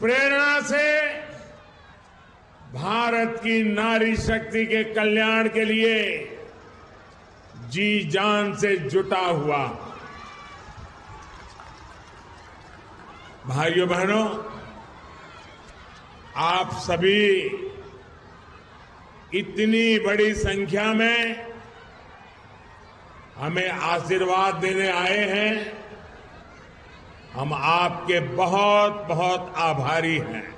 प्रेरणा से भारत की नारी शक्ति के कल्याण के लिए जी जान से जुटा हुआ। भाइयों बहनों, आप सभी इतनी बड़ी संख्या में हमें आशीर्वाद देने आए हैं। हम आपके बहुत बहुत आभारी हैं।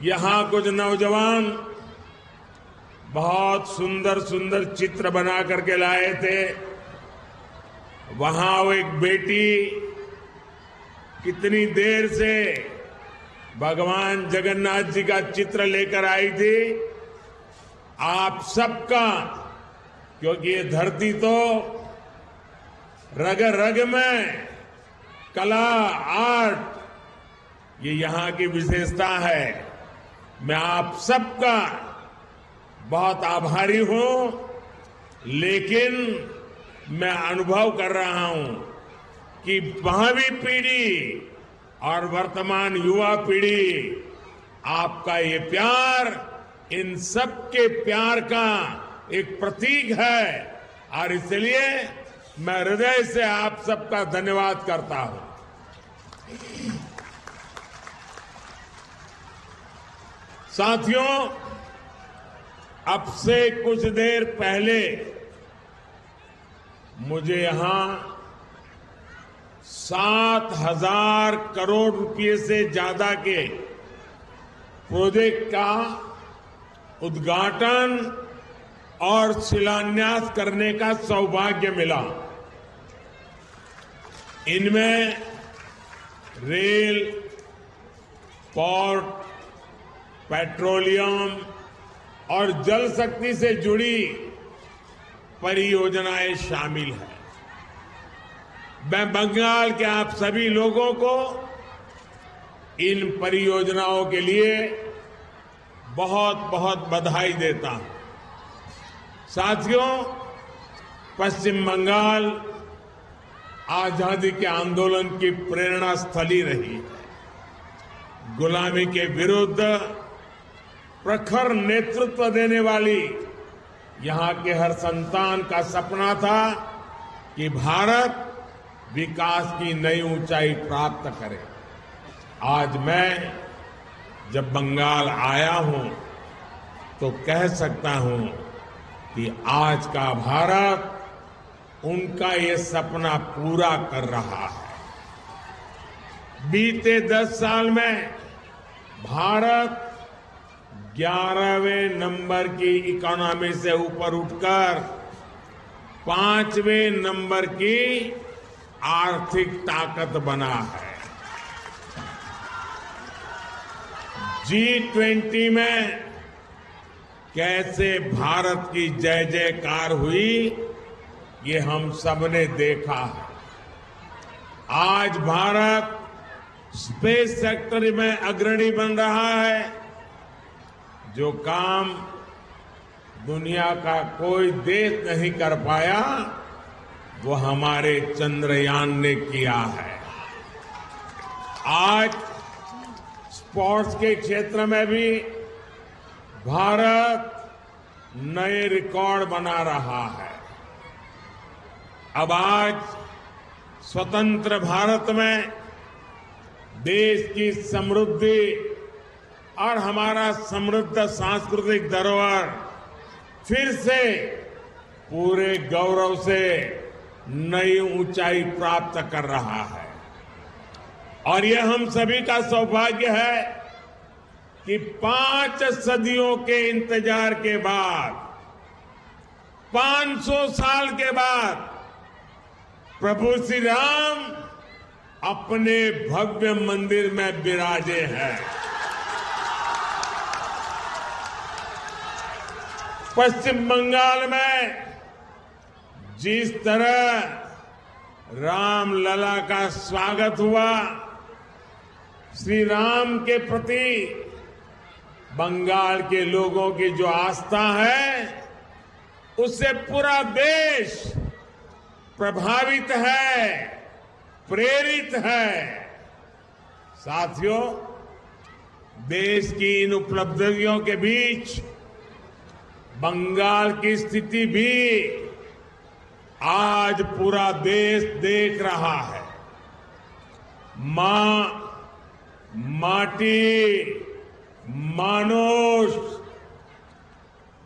यहां कुछ नौजवान बहुत सुंदर सुंदर चित्र बना करके लाए थे। वहां वो एक बेटी कितनी देर से भगवान जगन्नाथ जी का चित्र लेकर आई थी। आप सबका, क्योंकि ये धरती तो रग रग में कला, आर्ट, ये यहां की विशेषता है। मैं आप सबका बहुत आभारी हूं, लेकिन मैं अनुभव कर रहा हूं कि भावी पीढ़ी और वर्तमान युवा पीढ़ी, आपका ये प्यार इन सबके प्यार का एक प्रतीक है और इसलिए मैं हृदय से आप सबका धन्यवाद करता हूं। साथियों, अब से कुछ देर पहले मुझे यहां 7,000 करोड़ रुपए से ज्यादा के प्रोजेक्ट का उद्घाटन और शिलान्यास करने का सौभाग्य मिला। इनमें रेल, पोर्ट, पेट्रोलियम और जल शक्ति से जुड़ी परियोजनाएं शामिल हैं। मैं बंगाल के आप सभी लोगों को इन परियोजनाओं के लिए बहुत बहुत बधाई देता हूं। साथियों, पश्चिम बंगाल आजादी के आंदोलन की प्रेरणा स्थली रही है। गुलामी के विरुद्ध प्रखर नेतृत्व देने वाली यहां के हर संतान का सपना था कि भारत विकास की नई ऊंचाई प्राप्त करे। आज मैं जब बंगाल आया हूं तो कह सकता हूं कि आज का भारत उनका ये सपना पूरा कर रहा है। बीते 10 साल में भारत 11वें नंबर की इकोनॉमी से ऊपर उठकर 5वें नंबर की आर्थिक ताकत बना है। G20 में कैसे भारत की जय जयकार हुई, ये हम सबने देखा है। आज भारत स्पेस सेक्टर में अग्रणी बन रहा है। जो काम दुनिया का कोई देश नहीं कर पाया, वो हमारे चंद्रयान ने किया है। आज स्पोर्ट्स के क्षेत्र में भी भारत नए रिकॉर्ड बना रहा है। अब आज स्वतंत्र भारत में देश की समृद्धि और हमारा समृद्ध सांस्कृतिक धरोहर फिर से पूरे गौरव से नई ऊंचाई प्राप्त कर रहा है। और यह हम सभी का सौभाग्य है कि 5 सदियों के इंतजार के बाद, 500 साल के बाद प्रभु श्री राम अपने भव्य मंदिर में विराजे हैं। पश्चिम बंगाल में जिस तरह रामलला का स्वागत हुआ, श्री राम के प्रति बंगाल के लोगों की जो आस्था है, उससे पूरा देश प्रभावित है। प्रेरित है। साथियों, देश की इन उपलब्धियों के बीच बंगाल की स्थिति भी आज पूरा देश देख रहा है। मां, माटी, मानुष,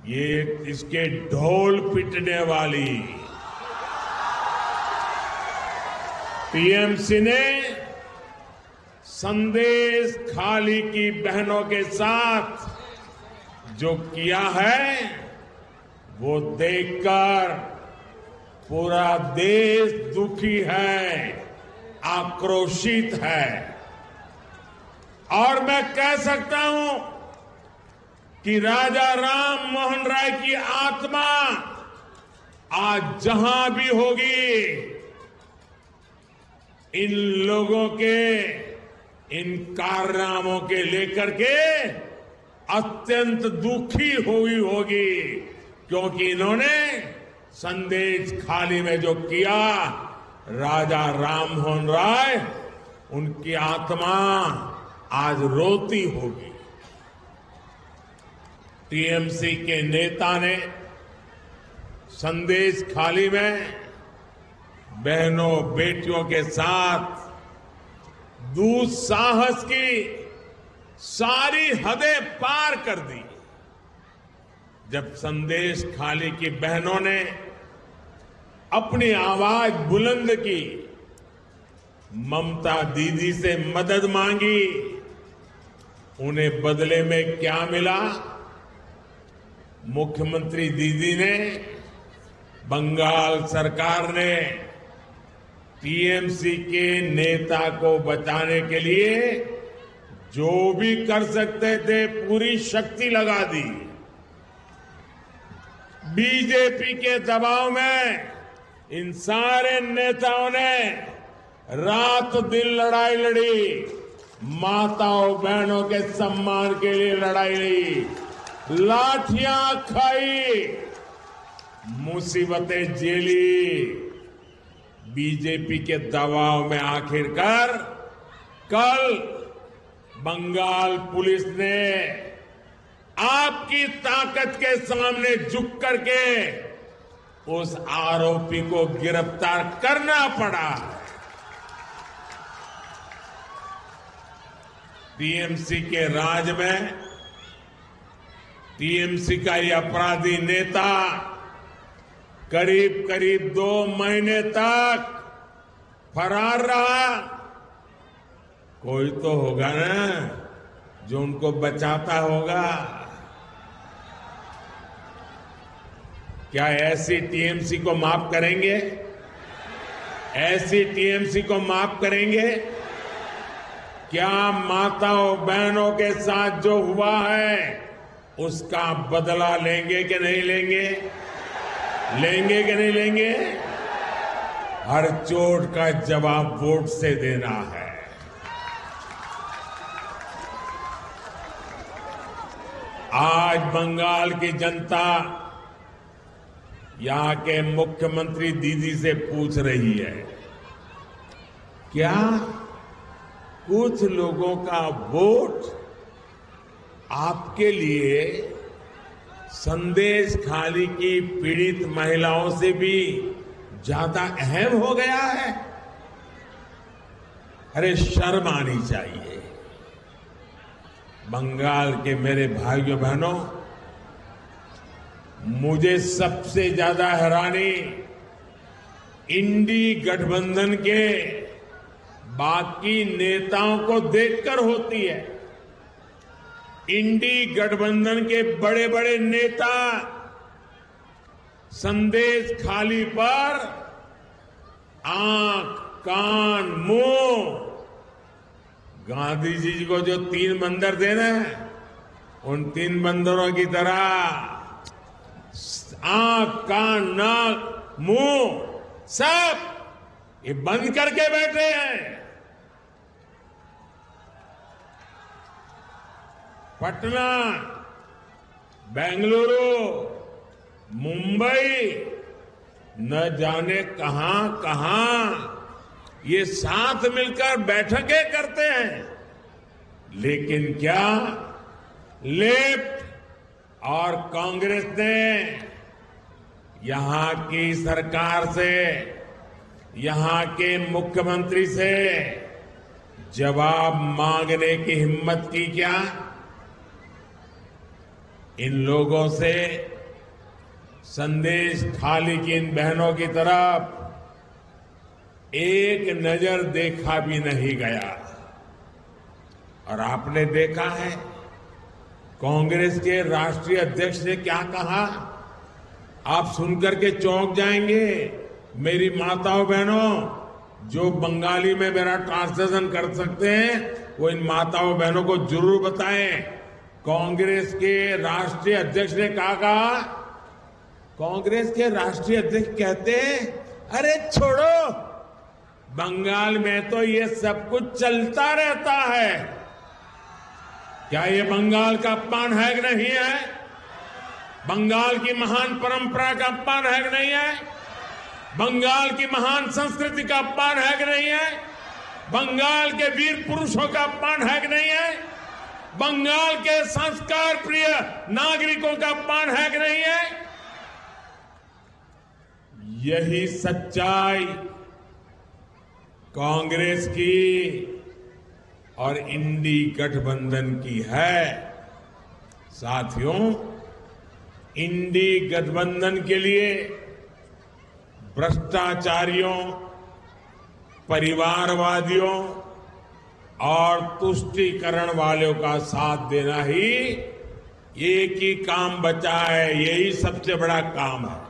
ये इसके ढोल पिटने वाली टीएमसी ने संदेश खाली की बहनों के साथ जो किया है वो देखकर पूरा देश दुखी है, आक्रोशित है। और मैं कह सकता हूं कि राजा राम मोहन राय की आत्मा आज जहां भी होगी, इन लोगों के इन कारनामों के लेकर के अत्यंत दुखी हुई होगी, क्योंकि इन्होंने संदेश खाली में जो किया, राजा राम मोहन राय, उनकी आत्मा आज रोती होगी। टीएमसी के नेता ने संदेश खाली में बहनों बेटियों के साथ दुस्साहस की सारी हदें पार कर दी। जब संदेश खाली की बहनों ने अपनी आवाज बुलंद की, ममता दीदी से मदद मांगी, उन्हें बदले में क्या मिला? मुख्यमंत्री दीदी ने, बंगाल सरकार ने टीएमसी के नेता को बचाने के लिए जो भी कर सकते थे पूरी शक्ति लगा दी। बीजेपी के दबाव में इन सारे नेताओं ने रात दिन लड़ाई लड़ी, माताओं बहनों के सम्मान के लिए लड़ाई लड़ी, लाठियां खाई, मुसीबतें झेली। बीजेपी के दबाव में आखिरकार कल बंगाल पुलिस ने आपकी ताकत के सामने झुक करके उस आरोपी को गिरफ्तार करना पड़ा। टीएमसी के राज में टीएमसी का ये अपराधी नेता करीब करीब 2 महीने तक फरार रहा। कोई तो होगा ना जो उनको बचाता होगा। क्या ऐसी टीएमसी को माफ करेंगे? ऐसी टीएमसी को माफ करेंगे? क्या माताओं बहनों के साथ जो हुआ है उसका बदला लेंगे कि नहीं लेंगे? लेंगे कि नहीं लेंगे? हर चोट का जवाब वोट से देना है। आज बंगाल की जनता यहां के मुख्यमंत्री दीदी से पूछ रही है, क्या कुछ लोगों का वोट आपके लिए संदेश खाली की पीड़ित महिलाओं से भी ज्यादा अहम हो गया है? अरे शर्म आनी चाहिए। बंगाल के मेरे भाइयों बहनों, मुझे सबसे ज्यादा हैरानी इंडी गठबंधन के बाकी नेताओं को देखकर होती है। इंडी गठबंधन के बड़े बड़े नेता संदेश खाली पर आंख, कान, मुंह, गांधी जी को जो 3 बंदर देना है, उन 3 बंदरों की तरह आंख, कान, नाक, मुंह सब ये बंद करके बैठे हैं। पटना, बेंगलुरु, मुंबई, न जाने कहां कहां ये साथ मिलकर बैठकें करते हैं, लेकिन क्या लेफ्ट और कांग्रेस ने यहां की सरकार से, यहां के मुख्यमंत्री से जवाब मांगने की हिम्मत की क्या? इन लोगों से संदेश थाली की इन बहनों की तरफ एक नजर देखा भी नहीं गया। और आपने देखा है कांग्रेस के राष्ट्रीय अध्यक्ष ने क्या कहा, आप सुनकर के चौंक जाएंगे। मेरी माताओं बहनों, जो बंगाली में मेरा ट्रांसलेशन कर सकते हैं वो इन माताओं बहनों को जरूर बताएं। कांग्रेस के राष्ट्रीय अध्यक्ष ने कहा, कांग्रेस के राष्ट्रीय अध्यक्ष कहते हैं, अरे छोड़ो, बंगाल में तो ये सब कुछ चलता रहता है। क्या ये बंगाल का अपमान है कि नहीं है? बंगाल की महान परंपरा का अपमान है कि नहीं है? बंगाल की महान संस्कृति का अपमान है कि नहीं है? बंगाल के वीर पुरुषों का अपमान है कि नहीं है? बंगाल के संस्कार प्रिय नागरिकों का अपमान है कि नहीं है? यही सच्चाई कांग्रेस की और इंडी गठबंधन की है। साथियों, इंडी गठबंधन के लिए भ्रष्टाचारियों, परिवारवादियों और तुष्टीकरण वालों का साथ देना ही एक ही काम बचा है। यही सबसे बड़ा काम है।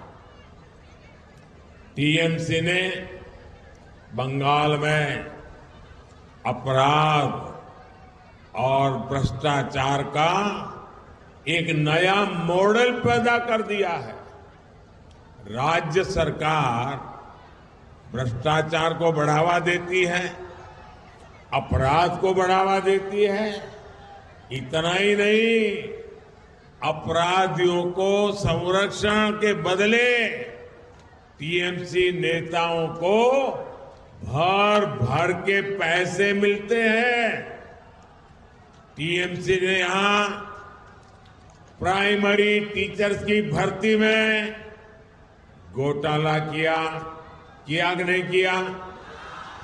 टीएमसी ने बंगाल में अपराध और भ्रष्टाचार का एक नया मॉडल पैदा कर दिया है। राज्य सरकार भ्रष्टाचार को बढ़ावा देती है, अपराध को बढ़ावा देती है। इतना ही नहीं, अपराधियों को संरक्षण के बदले टीएमसी नेताओं को भर भर के पैसे मिलते हैं। टीएमसी ने यहां प्राइमरी टीचर्स की भर्ती में घोटाला किया कि नहीं किया?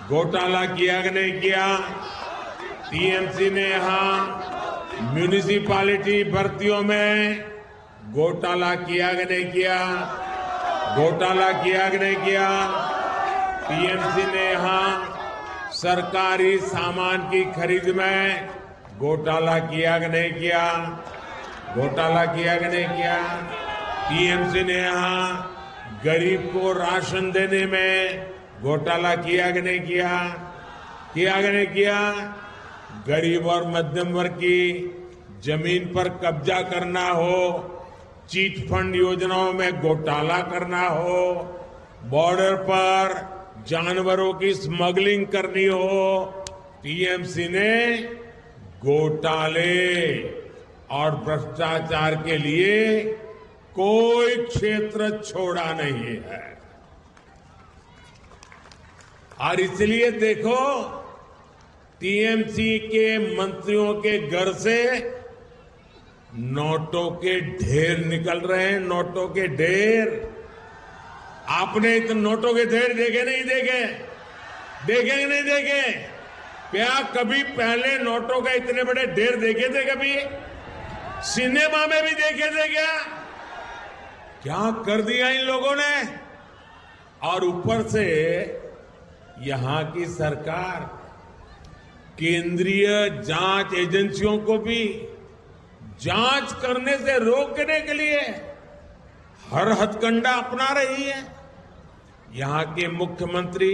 घोटाला किया कि नहीं किया? टीएमसी ने यहां म्यूनिसिपैलिटी भर्तियों में घोटाला किया कि नहीं किया? घोटाला किया कि नहीं किया? टीएमसी ने यहां सरकारी सामान की खरीद में घोटाला किया कि नहीं किया? घोटाला किया कि नहीं किया? टीएमसी ने यहां गरीब को राशन देने में घोटाला किया कि नहीं किया? किया कि नहीं किया? गरीब और मध्यम वर्ग की जमीन पर कब्जा करना हो, चीट फंड योजनाओं में घोटाला करना हो, बॉर्डर पर जानवरों की स्मगलिंग करनी हो, टीएमसी ने घोटाले और भ्रष्टाचार के लिए कोई क्षेत्र छोड़ा नहीं है। और इसलिए देखो, टीएमसी के मंत्रियों के घर से नोटों के ढेर निकल रहे हैं। नोटों के ढेर, आपने इतने नोटों के ढेर देखे नहीं देखे? देखे कि नहीं देखे? क्या कभी पहले नोटों का इतने बड़े ढेर देखे थे? कभी सिनेमा में भी देखे थे क्या? क्या कर दिया इन लोगों ने? और ऊपर से यहां की सरकार केंद्रीय जांच एजेंसियों को भी जांच करने से रोकने के लिए हर हथकंडा अपना रही है। यहां के मुख्यमंत्री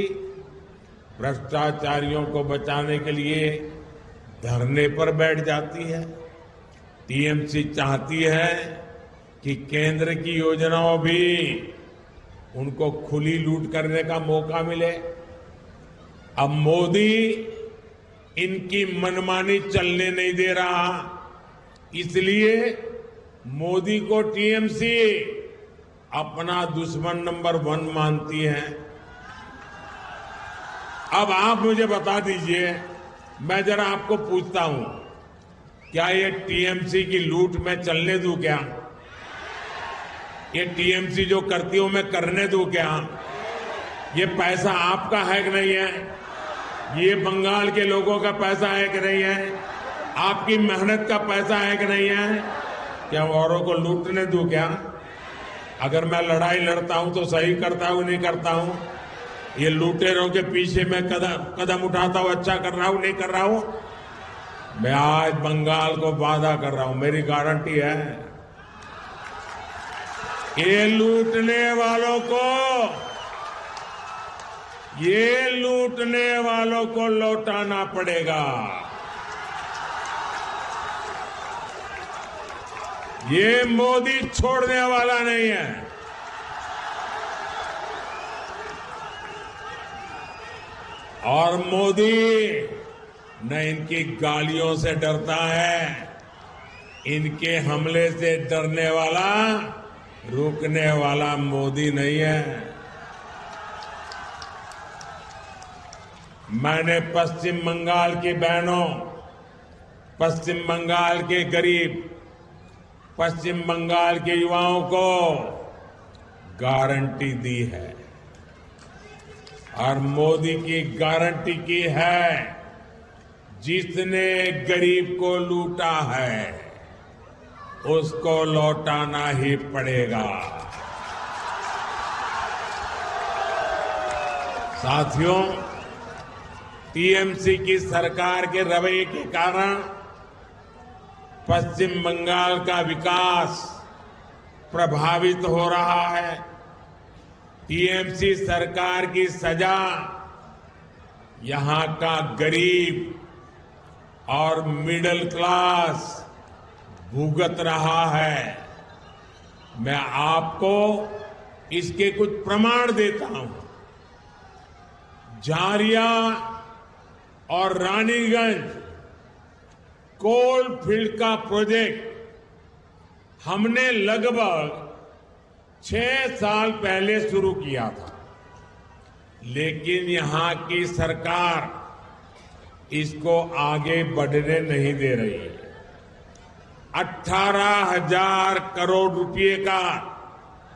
भ्रष्टाचारियों को बचाने के लिए धरने पर बैठ जाती है। टीएमसी चाहती है कि केंद्र की योजनाओं भी उनको खुली लूट करने का मौका मिले। अब मोदी इनकी मनमानी चलने नहीं दे रहा, इसलिए मोदी को टीएमसी अपना दुश्मन नंबर 1 मानती है। अब आप मुझे बता दीजिए, मैं जरा आपको पूछता हूं, क्या ये टीएमसी की लूट मैं चलने दूं क्या? ये टीएमसी जो करती हूं मैं करने दूं क्या? ये पैसा आपका है कि नहीं है? ये बंगाल के लोगों का पैसा है कि नहीं है? आपकी मेहनत का पैसा है कि नहीं है? क्या औरों को लूटने दूं क्या? अगर मैं लड़ाई लड़ता हूं तो सही करता हूं नहीं करता हूं? ये लुटेरों के पीछे मैं कदम उठाता हूं, अच्छा कर रहा हूं नहीं कर रहा हूं? मैं आज बंगाल को वादा कर रहा हूं, मेरी गारंटी है, ये लूटने वालों को लौटाना पड़ेगा। ये मोदी छोड़ने वाला नहीं है। और मोदी न इनकी गालियों से डरता है, इनके हमले से डरने वाला, रुकने वाला मोदी नहीं है। मैंने पश्चिम बंगाल की बहनों, पश्चिम बंगाल के गरीब, पश्चिम बंगाल के युवाओं को गारंटी दी है और मोदी की गारंटी की है, जिसने गरीब को लूटा है उसको लौटाना ही पड़ेगा। साथियों, टीएमसी की सरकार के रवैये के कारण पश्चिम बंगाल का विकास प्रभावित हो रहा है। टीएमसी सरकार की सजा यहां का गरीब और मिडिल क्लास भुगत रहा है। मैं आपको इसके कुछ प्रमाण देता हूं। झारिया और रानीगंज कोल फील्ड का प्रोजेक्ट हमने लगभग 6 साल पहले शुरू किया था, लेकिन यहां की सरकार इसको आगे बढ़ने नहीं दे रही है। 18,000 करोड़ रुपए का,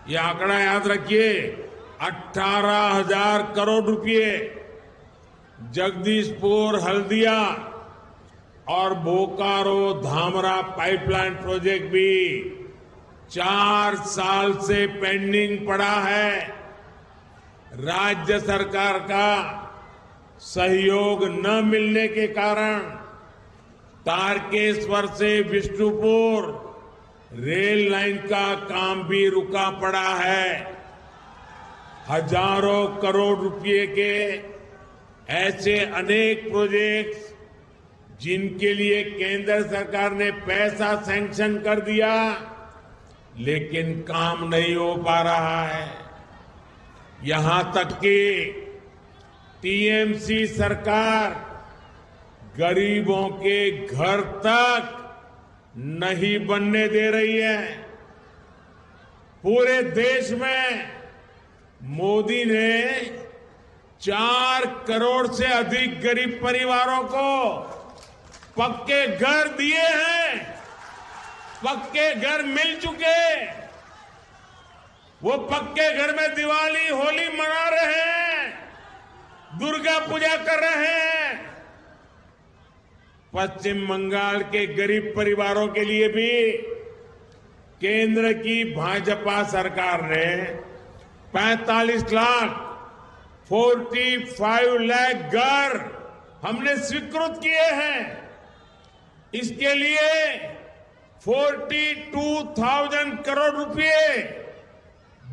यह आंकड़ा याद रखिए, 18,000 करोड़ रुपए जगदीशपुर, हल्दिया और बोकारो धामरा पाइपलाइन प्रोजेक्ट भी 4 साल से पेंडिंग पड़ा है। राज्य सरकार का सहयोग न मिलने के कारण तारकेश्वर से विष्णुपुर रेल लाइन का काम भी रुका पड़ा है। हजारों करोड़ रुपए के ऐसे अनेक प्रोजेक्ट्स जिनके लिए केंद्र सरकार ने पैसा सैंक्शन कर दिया, लेकिन काम नहीं हो पा रहा है। यहां तक कि टीएमसी सरकार गरीबों के घर तक नहीं बनने दे रही है। पूरे देश में मोदी ने 4 करोड़ से अधिक गरीब परिवारों को पक्के घर दिए हैं, पक्के घर मिल चुके। वो पक्के घर में दिवाली, होली मना रहे हैं, दुर्गा पूजा कर रहे हैं। पश्चिम बंगाल के गरीब परिवारों के लिए भी केंद्र की भाजपा सरकार ने 45 लाख 45 लाख घर हमने स्वीकृत किए हैं। इसके लिए 42,000 करोड़ रुपए,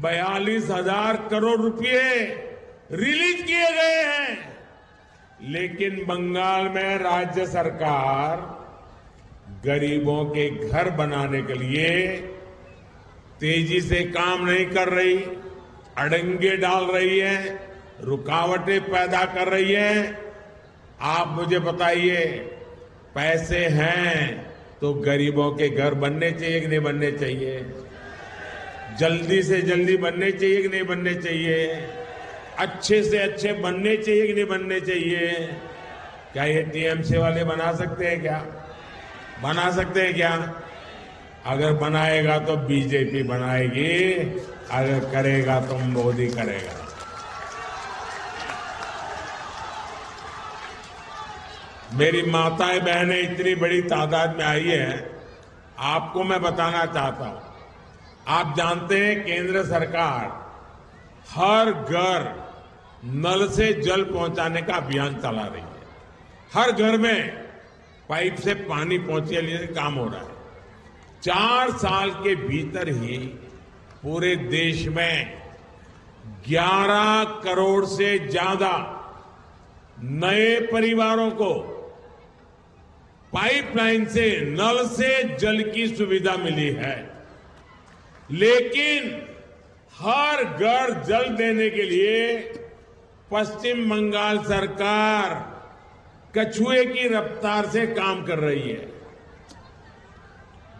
42,000 करोड़ रुपए रिलीज किए गए हैं। लेकिन बंगाल में राज्य सरकार गरीबों के घर बनाने के लिए तेजी से काम नहीं कर रही, अड़ंगे डाल रही है, रुकावटें पैदा कर रही है। आप मुझे बताइए, पैसे हैं तो गरीबों के घर बनने चाहिए कि नहीं बनने चाहिए? जल्दी से जल्दी बनने चाहिए कि नहीं बनने चाहिए? अच्छे से अच्छे बनने चाहिए कि नहीं बनने चाहिए? क्या ये टीएमसी वाले बना सकते हैं क्या? बना सकते हैं क्या? अगर बनाएगा तो बीजेपी बनाएगी, अगर करेगा तो मोदी करेगा। मेरी माताएं बहनें इतनी बड़ी तादाद में आई है, आपको मैं बताना चाहता हूं। आप जानते हैं केंद्र सरकार हर घर नल से जल पहुंचाने का अभियान चला रही है। हर घर में पाइप से पानी पहुंचाने का काम हो रहा है। 4 साल के भीतर ही पूरे देश में 11 करोड़ से ज्यादा नए परिवारों को पाइपलाइन से नल से जल की सुविधा मिली है। लेकिन हर घर जल देने के लिए पश्चिम बंगाल सरकार कछुए की रफ्तार से काम कर रही है।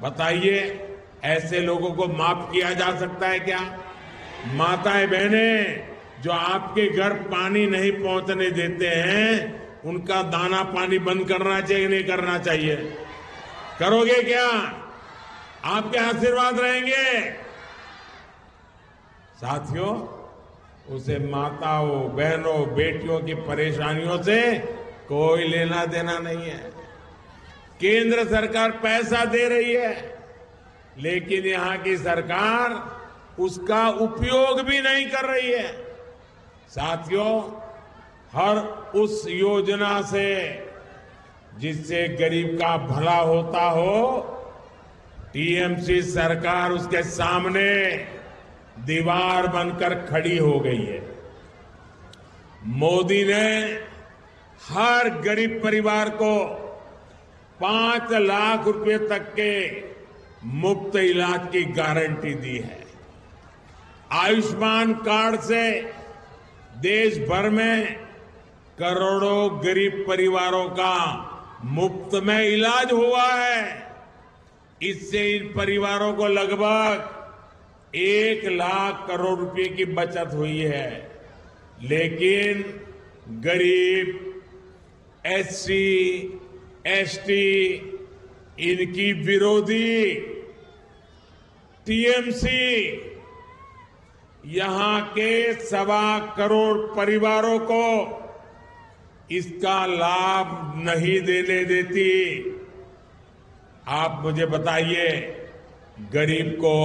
बताइए, ऐसे लोगों को माफ किया जा सकता है क्या? माताएं बहनें जो आपके घर पानी नहीं पहुंचने देते हैं, उनका दाना पानी बंद करना चाहिए नहीं करना चाहिए? करोगे क्या? आपके आशीर्वाद रहेंगे। साथियों, उसे माताओं बहनों बेटियों की परेशानियों से कोई लेना देना नहीं है। केंद्र सरकार पैसा दे रही है, लेकिन यहां की सरकार उसका उपयोग भी नहीं कर रही है। साथियों, हर उस योजना से जिससे गरीब का भला होता हो, टीएमसी सरकार उसके सामने दीवार बनकर खड़ी हो गई है। मोदी ने हर गरीब परिवार को 5 लाख रुपए तक के मुफ्त इलाज की गारंटी दी है। आयुष्मान कार्ड से देश भर में करोड़ों गरीब परिवारों का मुफ्त में इलाज हुआ है। इससे इन परिवारों को लगभग 1 लाख करोड़ रुपए की बचत हुई है। लेकिन गरीब, एससी, एसटी, इनकी विरोधी टीएमसी यहां के 1.25 करोड़ परिवारों को इसका लाभ नहीं देने देती। आप मुझे बताइए, गरीब को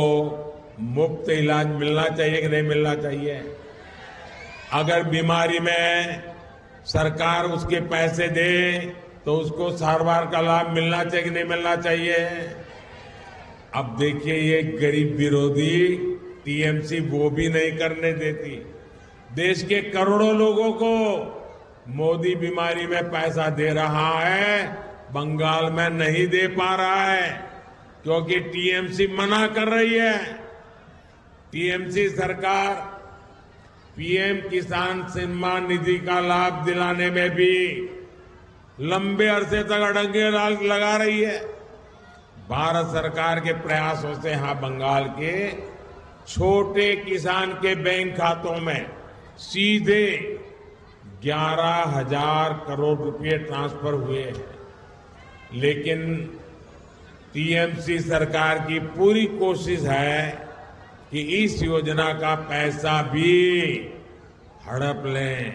मुफ्त इलाज मिलना चाहिए कि नहीं मिलना चाहिए? अगर बीमारी में सरकार उसके पैसे दे तो उसको सारवार का लाभ मिलना चाहिए कि नहीं मिलना चाहिए? अब देखिए, ये गरीब विरोधी टीएमसी वो भी नहीं करने देती। देश के करोड़ों लोगों को मोदी बीमारी में पैसा दे रहा है, बंगाल में नहीं दे पा रहा है क्योंकि टीएमसी मना कर रही है। टीएमसी सरकार पीएम किसान सम्मान निधि का लाभ दिलाने में भी लंबे अरसे तक अड़ंगे लगा रही है। भारत सरकार के प्रयासों से यहां बंगाल के छोटे किसान के बैंक खातों में सीधे 11,000 करोड़ रुपए ट्रांसफर हुए हैं। लेकिन टीएमसी सरकार की पूरी कोशिश है कि इस योजना का पैसा भी हड़प लें।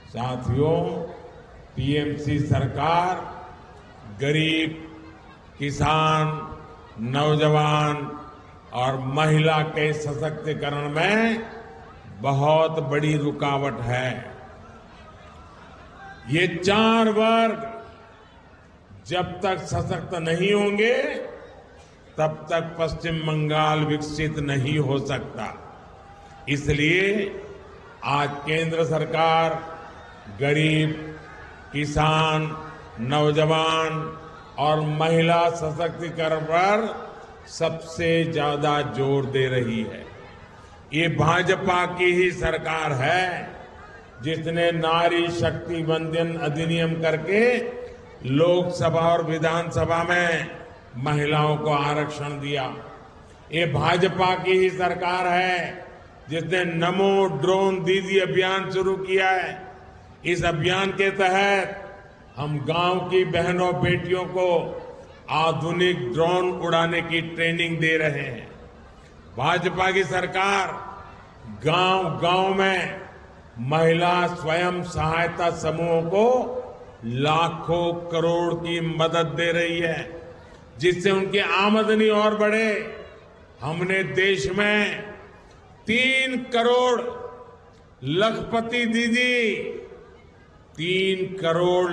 साथियों, टीएमसी सरकार गरीब, किसान, नौजवान और महिला के सशक्तिकरण में बहुत बड़ी रुकावट है। ये 4 वर्ग जब तक सशक्त नहीं होंगे, तब तक पश्चिम बंगाल विकसित नहीं हो सकता। इसलिए आज केंद्र सरकार गरीब, किसान, नौजवान और महिला सशक्तिकरण पर सबसे ज्यादा जोर दे रही है। ये भाजपा की ही सरकार है जिसने नारी शक्ति वंदन अधिनियम करके लोकसभा और विधानसभा में महिलाओं को आरक्षण दिया। ये भाजपा की ही सरकार है जिसने नमो ड्रोन दीदी अभियान शुरू किया है। इस अभियान के तहत हम गांव की बहनों बेटियों को आधुनिक ड्रोन उड़ाने की ट्रेनिंग दे रहे हैं। भाजपा की सरकार गांव-गांव में महिला स्वयं सहायता समूहों को लाखों करोड़ की मदद दे रही है, जिससे उनकी आमदनी और बढ़े। हमने देश में 3 करोड़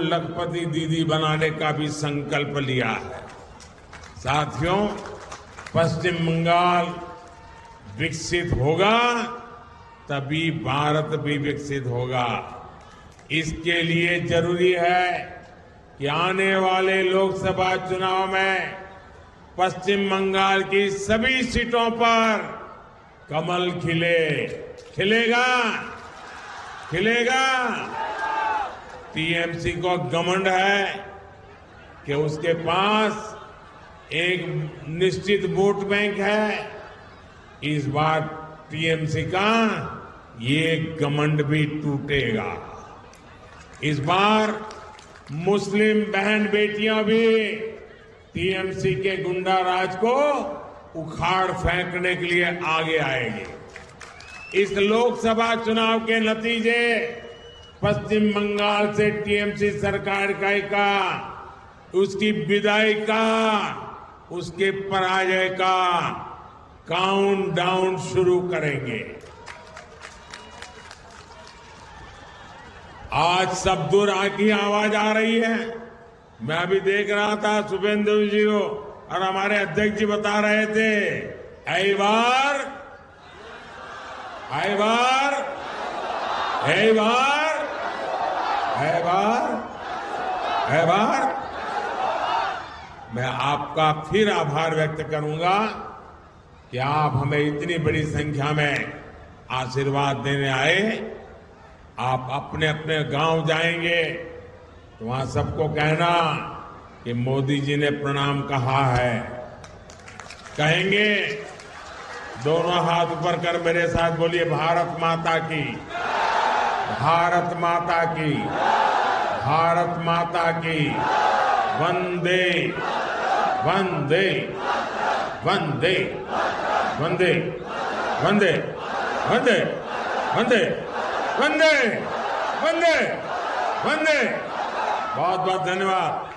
लखपति दीदी बनाने का भी संकल्प लिया है। साथियों, पश्चिम बंगाल विकसित होगा तभी भारत भी विकसित होगा। इसके लिए जरूरी है कि आने वाले लोकसभा चुनाव में पश्चिम बंगाल की सभी सीटों पर कमल खिलेगा। टीएमसी को घमंड है कि उसके पास एक निश्चित वोट बैंक है। इस बार टीएमसी का ये घमंड भी टूटेगा। इस बार मुस्लिम बहन बेटियां भी टीएमसी के गुंडा राज को उखाड़ फेंकने के लिए आगे आएंगे। इस लोकसभा चुनाव के नतीजे पश्चिम बंगाल से टीएमसी सरकार का उसकी विदाई का, उसके पराजय का काउंटडाउन शुरू करेंगे। आज सब दूर की आवाज आ रही है। मैं अभी देख रहा था शुभेंदु जी को और हमारे अध्यक्ष जी बता रहे थे, ऐ बार मैं आपका फिर आभार व्यक्त करूंगा कि आप हमें इतनी बड़ी संख्या में आशीर्वाद देने आए। आप अपने अपने गांव जाएंगे तो वहां सबको कहना कि मोदी जी ने प्रणाम कहा है। कहेंगे, दोनों हाथ ऊपर कर मेरे साथ बोलिए, भारत माता की, भारत माता की, भारत माता की, वंदे वंदे वंदे वंदे वंदे वंदे वंदे वंदे वंदे वंदे। बहुत बहुत धन्यवाद।